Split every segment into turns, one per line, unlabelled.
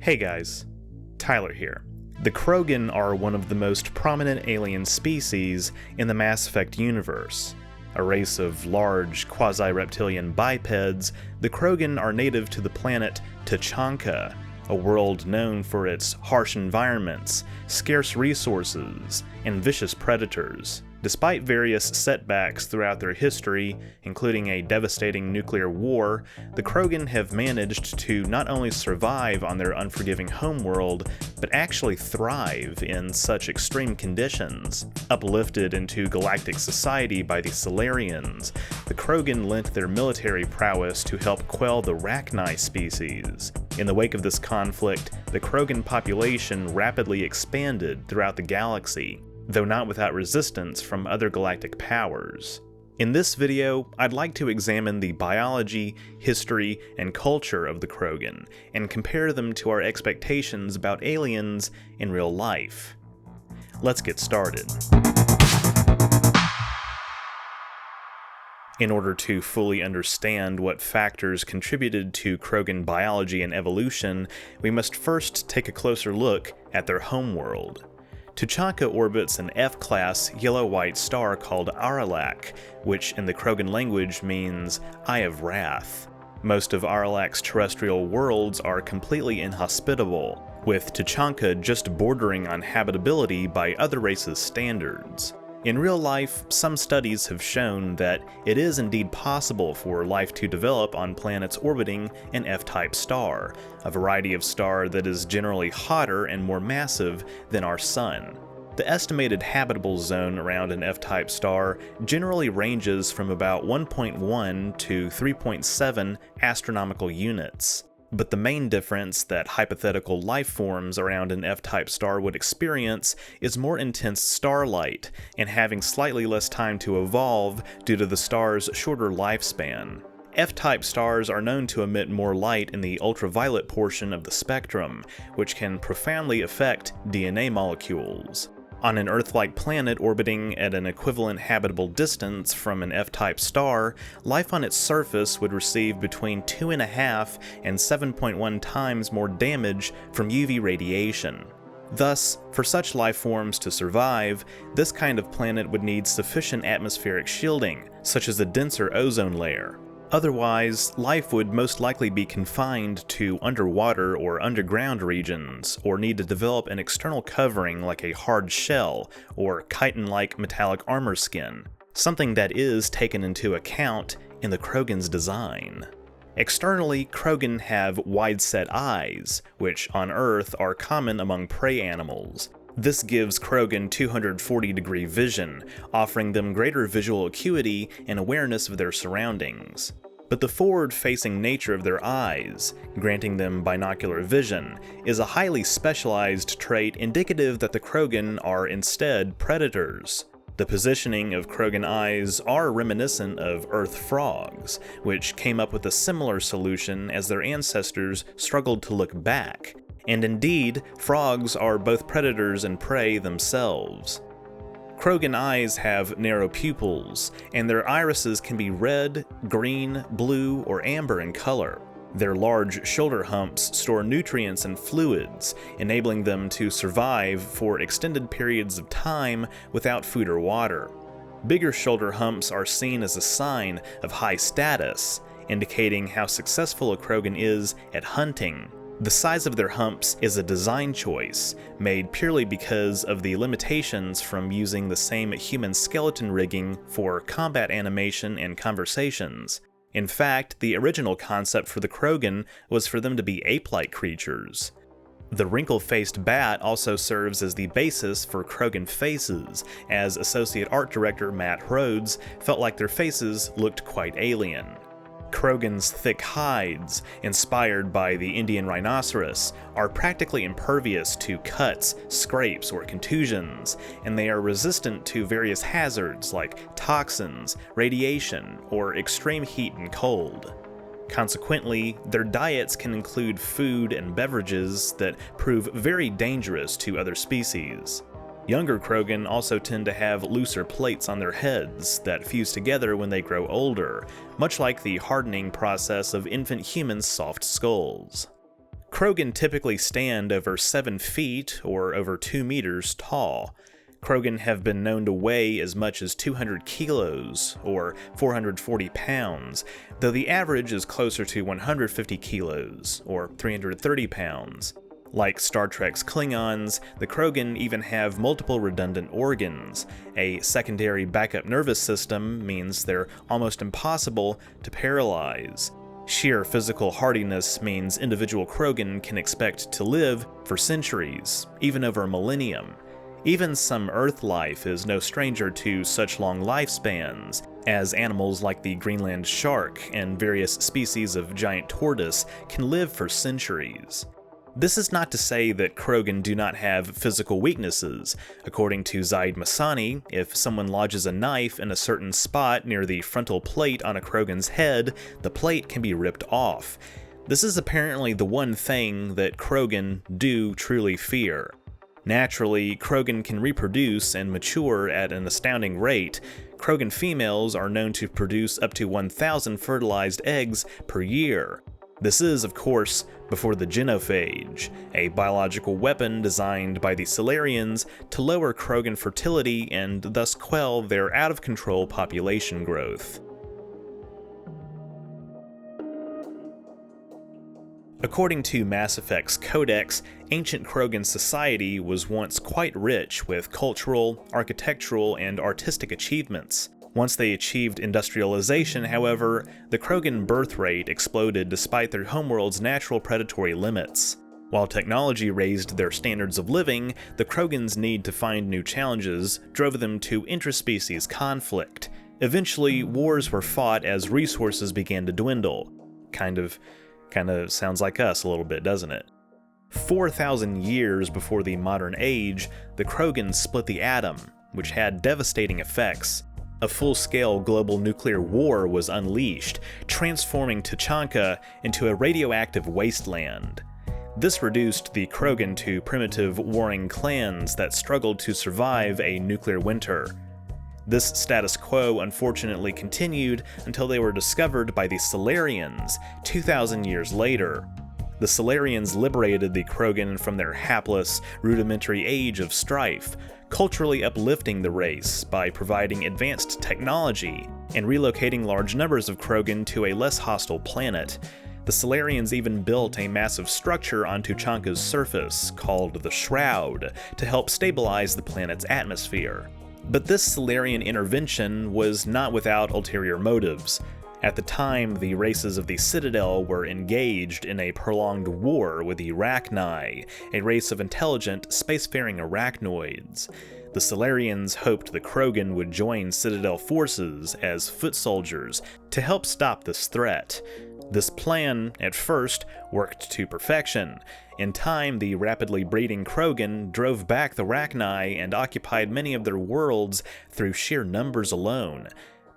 Hey guys, Tyler here. The krogan are one of the most prominent alien species in the Mass Effect universe. A race of large, quasi-reptilian bipeds, the krogan are native to the planet Tuchanka, a world known for its harsh environments, scarce resources, and vicious predators. Despite various setbacks throughout their history, including a devastating nuclear war, the krogan have managed to not only survive on their unforgiving homeworld, but actually thrive in such extreme conditions. Uplifted into galactic society by the Solarians, the krogan lent their military prowess to help quell the rachni species. In the wake of this conflict, the krogan population rapidly expanded throughout the galaxy, though not without resistance from other galactic powers. In this video, I'd like to examine the biology, history, and culture of the krogan, and compare them to our expectations about aliens in real life. Let's get started. In order to fully understand what factors contributed to krogan biology and evolution, we must first take a closer look at their homeworld. Tuchanka orbits an F-class yellow-white star called Aralak, which in the krogan language means Eye of Wrath. Most of Aralak's terrestrial worlds are completely inhospitable, with Tuchanka just bordering on habitability by other races' standards. In real life, some studies have shown that it is indeed possible for life to develop on planets orbiting an F-type star, a variety of star that is generally hotter and more massive than our Sun. The estimated habitable zone around an F-type star generally ranges from about 1.1 to 3.7 astronomical units. But the main difference that hypothetical life forms around an F-type star would experience is more intense starlight, and having slightly less time to evolve due to the star's shorter lifespan. F-type stars are known to emit more light in the ultraviolet portion of the spectrum, which can profoundly affect DNA molecules. On an Earth-like planet orbiting at an equivalent habitable distance from an F-type star, life on its surface would receive between 2.5 and 7.1 times more damage from UV radiation. Thus, for such life forms to survive, this kind of planet would need sufficient atmospheric shielding, such as a denser ozone layer. Otherwise, life would most likely be confined to underwater or underground regions, or need to develop an external covering like a hard shell or chitin-like metallic armor skin, something that is taken into account in the krogan's design. Externally, krogan have wide-set eyes, which on Earth are common among prey animals. This gives krogan 240-degree vision, offering them greater visual acuity and awareness of their surroundings. But the forward-facing nature of their eyes, granting them binocular vision, is a highly specialized trait indicative that the krogan are instead predators. The positioning of krogan eyes are reminiscent of Earth frogs, which came up with a similar solution as their ancestors struggled to look back. And indeed, frogs are both predators and prey themselves. Krogan eyes have narrow pupils, and their irises can be red, green, blue, or amber in color. Their large shoulder humps store nutrients and fluids, enabling them to survive for extended periods of time without food or water. Bigger shoulder humps are seen as a sign of high status, indicating how successful a krogan is at hunting. The size of their humps is a design choice, made purely because of the limitations from using the same human skeleton rigging for combat animation and conversations. In fact, the original concept for the krogan was for them to be ape-like creatures. The wrinkle-faced bat also serves as the basis for krogan faces, as Associate Art Director Matt Rhodes felt like their faces looked quite alien. Krogan's thick hides, inspired by the Indian rhinoceros, are practically impervious to cuts, scrapes, or contusions, and they are resistant to various hazards like toxins, radiation, or extreme heat and cold. Consequently, their diets can include food and beverages that prove very dangerous to other species. Younger krogan also tend to have looser plates on their heads that fuse together when they grow older, much like the hardening process of infant humans' soft skulls. Krogan typically stand over 7 feet or over 2 meters tall. Krogan have been known to weigh as much as 200 kilos, or 440 pounds, though the average is closer to 150 kilos, or 330 pounds. Like Star Trek's Klingons, the Krogan even have multiple redundant organs. A secondary backup nervous system means they're almost impossible to paralyze. Sheer physical hardiness means individual Krogan can expect to live for centuries, even over a millennium. Even some Earth life is no stranger to such long lifespans, as animals like the Greenland shark and various species of giant tortoise can live for centuries. This is not to say that Krogan do not have physical weaknesses. According to Zaid Masani, if someone lodges a knife in a certain spot near the frontal plate on a Krogan's head, the plate can be ripped off. This is apparently the one thing that Krogan do truly fear. Naturally, Krogan can reproduce and mature at an astounding rate. Krogan females are known to produce up to 1,000 fertilized eggs per year. This is, of course, before the genophage, a biological weapon designed by the Solarians to lower Krogan fertility and thus quell their out-of-control population growth. According to Mass Effect's Codex, ancient Krogan society was once quite rich with cultural, architectural, and artistic achievements. Once they achieved industrialization, however, the Krogan birth rate exploded despite their homeworld's natural predatory limits. While technology raised their standards of living, the Krogans' need to find new challenges drove them to interspecies conflict. Eventually, wars were fought as resources began to dwindle. Kind of sounds like us a little bit, doesn't it? 4,000 years before the modern age, the Krogans split the atom, which had devastating effects. A full-scale global nuclear war was unleashed, transforming Tuchanka into a radioactive wasteland. This reduced the Krogan to primitive warring clans that struggled to survive a nuclear winter. This status quo unfortunately continued until they were discovered by the Solarians 2,000 years later. The Solarians liberated the Krogan from their hapless, rudimentary age of strife, culturally uplifting the race by providing advanced technology and relocating large numbers of Krogan to a less hostile planet. The Solarians even built a massive structure on Tuchanka's surface, called the Shroud, to help stabilize the planet's atmosphere. But this Solarian intervention was not without ulterior motives. At the time, the races of the Citadel were engaged in a prolonged war with the rachni, a race of intelligent, spacefaring arachnoids. The Solarians hoped the Krogan would join Citadel forces as foot soldiers to help stop this threat. This plan, at first, worked to perfection. In time, the rapidly breeding Krogan drove back the rachni and occupied many of their worlds through sheer numbers alone.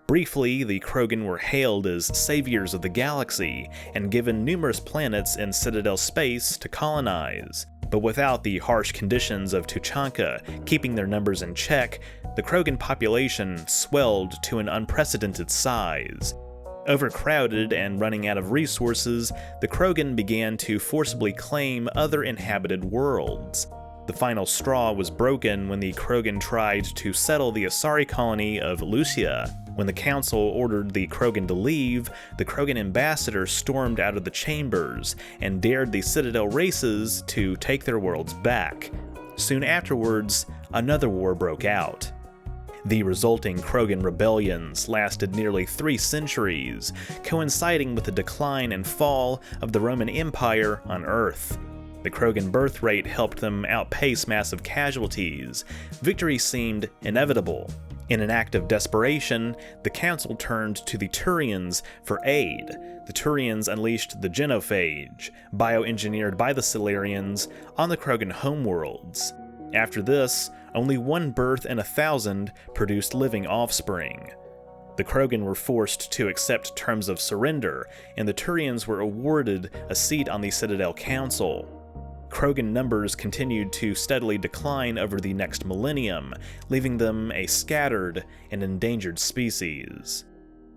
Briefly, the Krogan were hailed as saviors of the galaxy and given numerous planets in Citadel space to colonize. But without the harsh conditions of Tuchanka keeping their numbers in check, the Krogan population swelled to an unprecedented size. Overcrowded and running out of resources, the Krogan began to forcibly claim other inhabited worlds. The final straw was broken when the Krogan tried to settle the Asari colony of Lucia. When the Council ordered the Krogan to leave, the Krogan ambassador stormed out of the chambers and dared the Citadel races to take their worlds back. Soon afterwards, another war broke out. The resulting Krogan rebellions lasted nearly 3 centuries, coinciding with the decline and fall of the Roman Empire on Earth. The Krogan birth rate helped them outpace massive casualties. Victory seemed inevitable. In an act of desperation, the Council turned to the Turians for aid. The Turians unleashed the genophage, bioengineered by the Solarians, on the Krogan homeworlds. After this, only one birth in 1,000 produced living offspring. The Krogan were forced to accept terms of surrender, and the Turians were awarded a seat on the Citadel Council. Krogan numbers continued to steadily decline over the next millennium, leaving them a scattered and endangered species.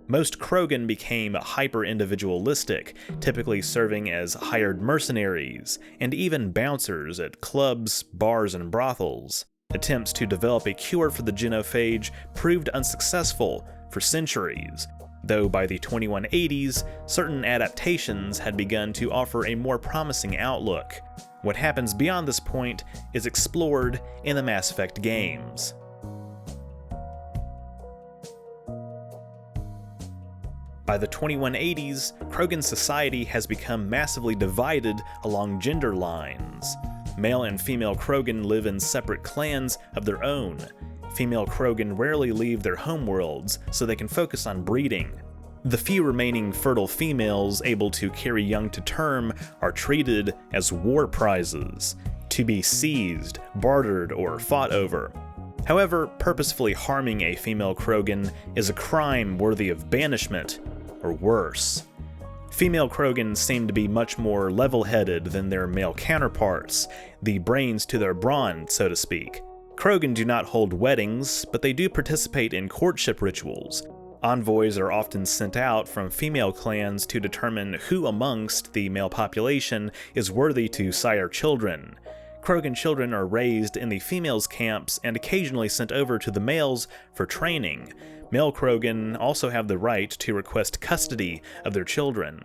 Most krogan became hyper-individualistic, typically serving as hired mercenaries, and even bouncers at clubs, bars, and brothels. Attempts to develop a cure for the genophage proved unsuccessful for centuries, though by the 2180s, certain adaptations had begun to offer a more promising outlook. What happens beyond this point is explored in the Mass Effect games. By the 2180s, Krogan society has become massively divided along gender lines. Male and female Krogan live in separate clans of their own. Female Krogan rarely leave their homeworlds, so they can focus on breeding. The few remaining fertile females able to carry young to term are treated as war prizes, to be seized, bartered, or fought over. However, purposefully harming a female Krogan is a crime worthy of banishment, or worse. Female Krogans seem to be much more level-headed than their male counterparts, the brains to their brawn, so to speak. Krogan do not hold weddings, but they do participate in courtship rituals. Envoys are often sent out from female clans to determine who amongst the male population is worthy to sire children. Krogan children are raised in the females' camps and occasionally sent over to the males for training. Male Krogan also have the right to request custody of their children.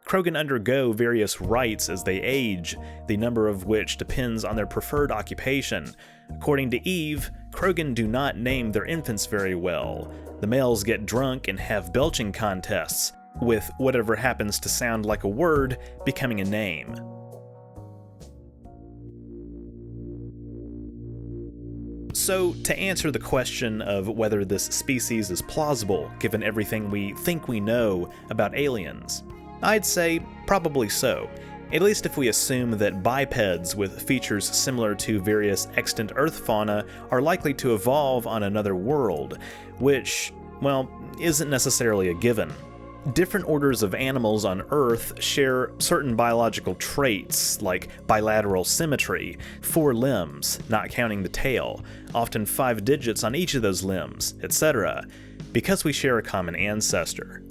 Krogan undergo various rites as they age, the number of which depends on their preferred occupation. According to Eve, Krogan do not name their infants very well. The males get drunk and have belching contests, with whatever happens to sound like a word becoming a name. So, to answer the question of whether this species is plausible, given everything we think we know about aliens, I'd say probably so, at least if we assume that bipeds with features similar to various extant Earth fauna are likely to evolve on another world, which, well, isn't necessarily a given. Different orders of animals on Earth share certain biological traits, like bilateral symmetry, 4 limbs, not counting the tail, often 5 digits on each of those limbs, etc., because we share a common ancestor.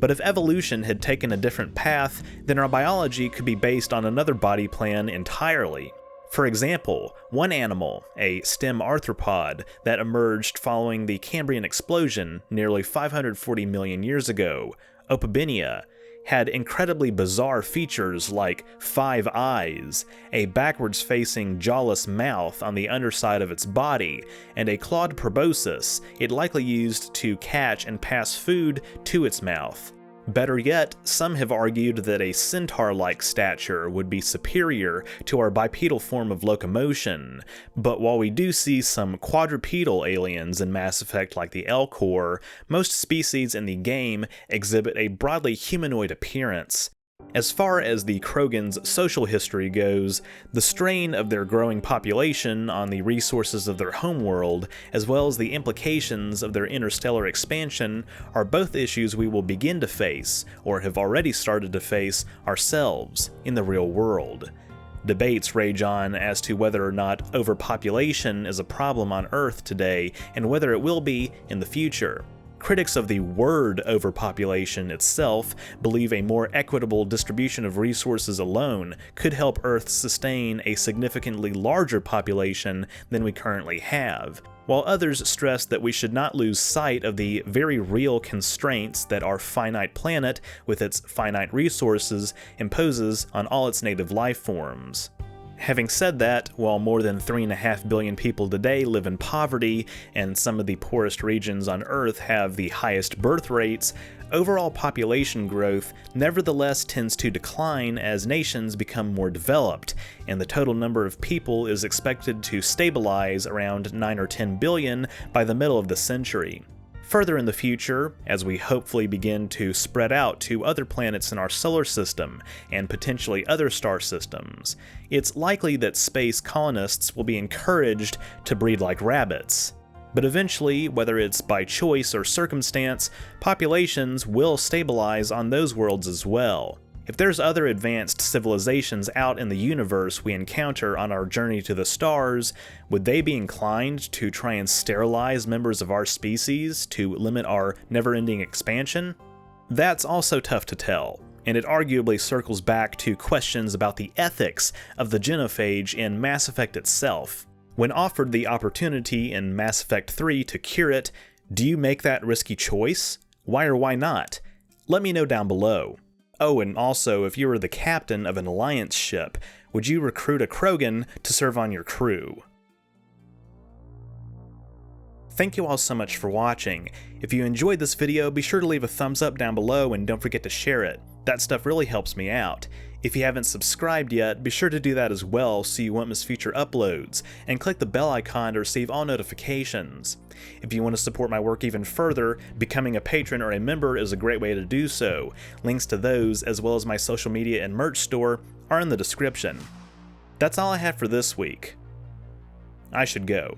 But if evolution had taken a different path, then our biology could be based on another body plan entirely. For example, one animal, a stem arthropod that emerged following the Cambrian explosion nearly 540 million years ago, Opabinia, had incredibly bizarre features like 5 eyes, a backwards-facing jawless mouth on the underside of its body, and a clawed proboscis it likely used to catch and pass food to its mouth. Better yet, some have argued that a centaur-like stature would be superior to our bipedal form of locomotion, but while we do see some quadrupedal aliens in Mass Effect like the Elcor, most species in the game exhibit a broadly humanoid appearance. As far as the Krogans' social history goes, the strain of their growing population on the resources of their homeworld, as well as the implications of their interstellar expansion, are both issues we will begin to face, or have already started to face, ourselves in the real world. Debates rage on as to whether or not overpopulation is a problem on Earth today, and whether it will be in the future. Critics of the word overpopulation itself believe a more equitable distribution of resources alone could help Earth sustain a significantly larger population than we currently have, while others stress that we should not lose sight of the very real constraints that our finite planet, with its finite resources, imposes on all its native life forms. Having said that, while more than 3.5 billion people today live in poverty, and some of the poorest regions on Earth have the highest birth rates, overall population growth nevertheless tends to decline as nations become more developed, and the total number of people is expected to stabilize around 9 or 10 billion by the middle of the century. Further in the future, as we hopefully begin to spread out to other planets in our solar system, and potentially other star systems, it's likely that space colonists will be encouraged to breed like rabbits. But eventually, whether it's by choice or circumstance, populations will stabilize on those worlds as well. If there's other advanced civilizations out in the universe we encounter on our journey to the stars, would they be inclined to try and sterilize members of our species to limit our never-ending expansion? That's also tough to tell, and it arguably circles back to questions about the ethics of the genophage in Mass Effect itself. When offered the opportunity in Mass Effect 3 to cure it, do you make that risky choice? Why or why not? Let me know down below. Oh, and also, if you were the captain of an Alliance ship, would you recruit a krogan to serve on your crew? Thank you all so much for watching. If you enjoyed this video, be sure to leave a thumbs up down below and don't forget to share it. That stuff really helps me out. If you haven't subscribed yet, be sure to do that as well so you won't miss future uploads, and click the bell icon to receive all notifications. If you want to support my work even further, becoming a patron or a member is a great way to do so. Links to those, as well as my social media and merch store, are in the description. That's all I have for this week. I should go.